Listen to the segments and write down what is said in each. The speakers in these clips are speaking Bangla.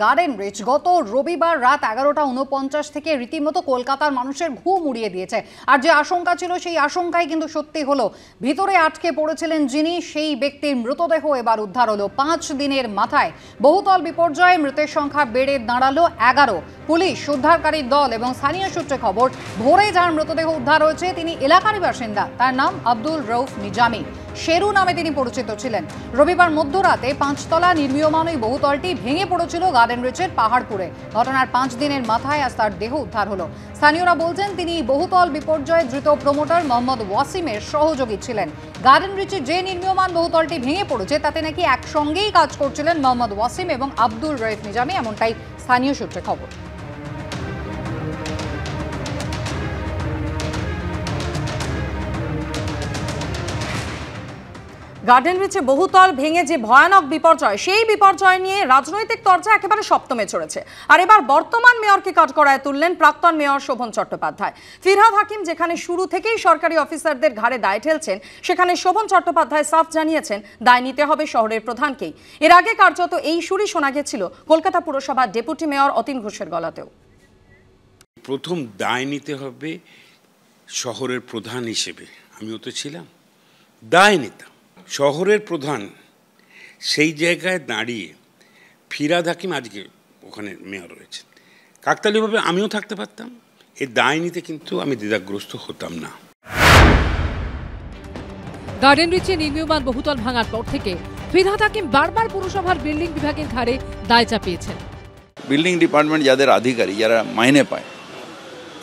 গার্ডেন রিচ গত রবিবার রাত 11:49 থেকে রীতিমতো কলকাতার মানুষের ঘুম উড়িয়ে দিয়েছে। আর যে আশঙ্কা ছিল সেই আশঙ্কাই কিন্তু সত্যি হলো। ভিতরে আটকে পড়েছিলেন যিনি, সেই ব্যক্তির মৃতদেহ এবার উদ্ধার হলো 5 দিনের মাথায়। বহুতল বিপর্যয়ে মৃতের সংখ্যা বেড়ে দাঁড়ালো 11। পুলিশ, উদ্ধারকারী দল এবং স্থানীয় সূত্রে খবর, ভোরে যার মৃতদেহ উদ্ধার হয়েছে তিনি এলাকারই বাসিন্দা। তার নাম আব্দুল রউফ নিজামী, শেরু নামে তিনি পরিচিত ছিলেন। রবিবার মধ্যরাতে 5তলা নির্মীয়মান ওই বহুতলটি ভেঙে পড়েছিল গার্ডেন রিচের পাহাড়পুরে। ঘটনার 5 দিনের মাথায় আজ তার দেহ উদ্ধার হলো। স্থানীয়রা বলছেন তিনি বহুতল বিপর্যয়ে ধৃত প্রমোটার মোহাম্মদ ওয়াসিমের সহযোগী ছিলেন। গার্ডেন রিচে যে নির্মীয়মান বহুতলটি ভেঙে পড়েছে তাতে নাকি একসঙ্গেই কাজ করছিলেন মোহাম্মদ ওয়াসিম এবং আব্দুল রউফ নিজামী, এমনটাই স্থানীয় সূত্রে খবর। গার্ডেন রিচে বহুতল ভেঙে যে ভয়ানক বিপর্যয়, সেই বিপর্যয় নিয়ে রাজনৈতিক তরজা একেবারে সপ্তমে চড়েছে। আর এবার বর্তমান মেয়রকে কাঠগড়ায় তুললেন প্রাক্তন মেয়র শোভন চট্টোপাধ্যায়। ফিরহাদ হাকিম যেখানে শুরু থেকেই সরকারি অফিসারদের ঘাড়ে দায় ঠেলছেন, সেখানে শোভন চট্টোপাধ্যায় সাফ জানিয়েছেন দায় নিতে হবে শহরের প্রধানকেই। এর আগে কার্যত এই সুরই শোনা গেছিল কলকাতা পুরসভার ডেপুটি মেয়র অতীন ঘোষের গলাতেও। প্রথম দায় নিতে হবে শহরের প্রধান হিসেবে, আমিও তো ছিলাম, দায় নিতাম। শহরের প্রধান সেই জায়গায় দাঁড়িয়ে ফিরহাদ হাকিম আজকে ওখানে মেয়র রয়েছেন, কাকতালীয়ভাবে আমিও থাকতে পারতাম। এই দায় নিতে কিন্তু আমি দ্বিধাগ্রস্ত হতাম না। গার্ডেন রিচে নির্মীয়মান বহুতল ভাঙার পর থেকে ফিরহাদ হাকিম বারবার পুরসভার বিল্ডিং বিভাগের ঘাড়ে দায় চাপিয়েছেন। বিল্ডিং ডিপার্টমেন্ট যাদের আধিকারিক, যারা মাইনে পায়,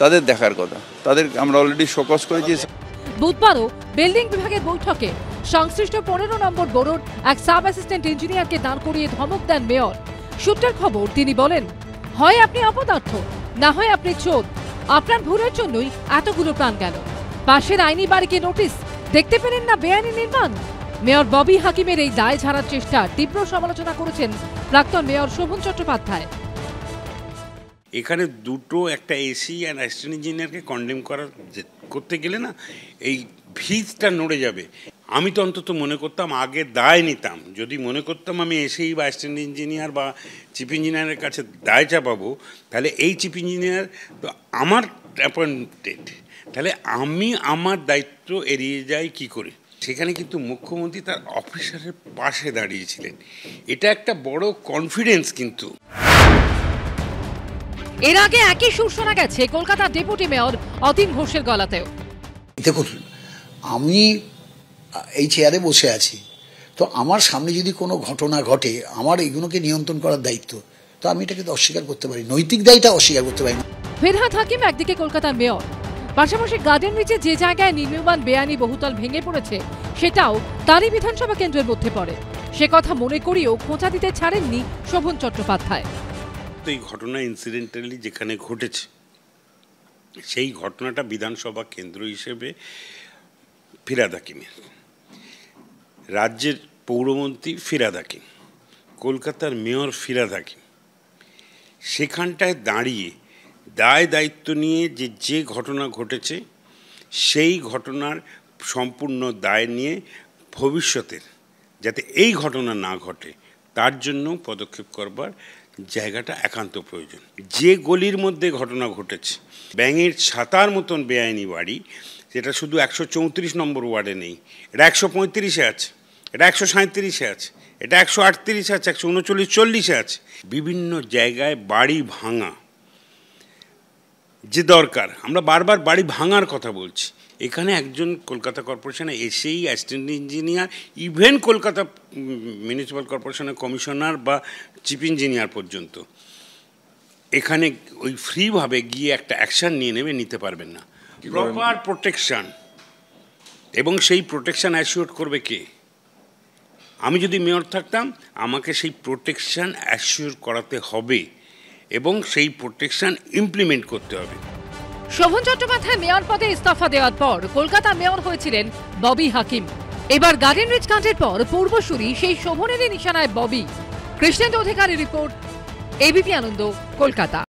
তাদের দেখার কথা, তাদের আমরা অলরেডি শোকজ করেছি। বুধবারও বিল্ডিং বিভাগের বৈঠকে সংশ্লিষ্ট 15 নম্বর বোর্ডের এক সাব অ্যাসিস্ট্যান্ট ইঞ্জিনিয়ারকে দাঁড় করিয়ে ধমক দেন মেয়র। সূত্রের খবর, তিনি বলেন, হয় আপনি অপদার্থ, না হয় আপনি চোর। আপনার ভুলের জন্যই এতগুলো প্রাণ গেল। পাশের আইনি বাড়িকে নোটিশ দেখতে পেলেন না বেআইনি নির্মাণ। মেয়র ববি হাকিমের এই দায় ঝাড়ার চেষ্টা তীব্র সমালোচনা করেছেন প্রাক্তন মেয়র শোভন চট্টোপাধ্যায়। এখানে দুটো, একটা এসি আর অ্যাসিস্ট্যান্ট ইঞ্জিনিয়ারকে কন্ডেম করতে গেলে না এই ভিতটা নড়ে যাবে। আমি তো অন্তত মনে করতাম আগে দায় নিতাম। যদি মনে করতাম আমি এসেই বা অ্যাসিস্ট্যান্ট ইঞ্জিনিয়ার বা চিফ ইঞ্জিনিয়ারের কাছে দায় চাপাবো, তাহলে এই চিফ ইঞ্জিনিয়ার তো আমার অ্যাপয়েন্টেড, তাহলে আমি আমার দায়িত্ব এড়িয়ে যাই কি করে। সেখানে কিন্তু মুখ্যমন্ত্রী তার অফিসারের পাশে দাঁড়িয়েছিলেন। এটা একটা বড় কনফিডেন্স। কিন্তু এর আগে একই সুর শোনা গেছে কলকাতার ডেপুটি মেয়র অতীন ঘোষের গলাতেও। দেখুন, আমি এই চেয়ারে বসে আছি, তো আমার সামনে যদি কোনো ঘটনা ঘটে, আমার এইগুলোকে নিয়ন্ত্রণ করার দায়িত্ব, তো আমি এটাকে অস্বীকার করতে পারি, নৈতিক দায়টা অস্বীকার করতে পারি না। ফিরহাদ হাকিম একদিকে কলকাতার মেয়র, পাশাপাশি গার্ডেন রিচে যে জায়গায় নির্মীয়মান বেআইনি বহুতল ভেঙে পড়েছে সেটাও তারই বিধানসভা কেন্দ্রের মধ্যে পড়ে। সে কথা মনে করিয়েও খোঁচা দিতে ছাড়েননি শোভন চট্টোপাধ্যায়। এই ঘটনা ইনসিডেন্টালি যেখানে ঘটেছে, সেই ঘটনাটা বিধানসভা কেন্দ্র হিসেবে ফিরহাদ হাকিমের, রাজ্যের পৌরমন্ত্রী ফিরহাদ হাকিম, কলকাতার মেয়র ফিরহাদ হাকিম, সেখানটায় দাঁড়িয়ে দায় দায়িত্ব নিয়ে যে ঘটনা ঘটেছে সেই ঘটনার সম্পূর্ণ দায় নিয়ে ভবিষ্যতের যাতে এই ঘটনা না ঘটে তার জন্য পদক্ষেপ করবার জায়গাটা একান্ত প্রয়োজন। যে গলির মধ্যে ঘটনা ঘটেছে, ব্যাঙের ছাতার মতন বেআইনি বাড়ি, যেটা শুধু 134 নম্বর ওয়ার্ডে নেই, এটা 135-এ আছে, এটা 137-এ আছে, এটা 138 আছে, 139-40-এ আছে। বিভিন্ন জায়গায় বাড়ি ভাঙা যে দরকার, আমরা বারবার বাড়ি ভাঙার কথা বলছি। এখানে একজন কলকাতা কর্পোরেশনে এসেই assistant engineer, even Kolkata municipal কর্পোরেশনের কমিশনার বা চিফ ইঞ্জিনিয়ার পর্যন্ত এখানে ওই ফ্রিভাবে গিয়ে একটা অ্যাকশান নিতে পারবেন না। প্রপার প্রোটেকশান, এবং সেই প্রোটেকশান অ্যাসিওর করবে কে? আমি যদি মেয়র থাকতাম, আমাকে সেই প্রোটেকশান অ্যাসিওর করাতে হবে এবং সেই প্রোটেকশন ইমপ্লিমেন্ট করতে হবে। শোভন চট্টোপাধ্যায় মেয়র পদে ইস্তফা দেওয়ার পর কলকাতা মেয়র হয়েছিলেন ববি হাকিম। এবার গার্ডেন রিচ কাণ্ডের পর পূর্বসূরি সেই শোভনেরই নিশানায় ববি। কৃষ্ণেন্দু অধিকারী রিপোর্ট, এবিপি আনন্দ, কলকাতা।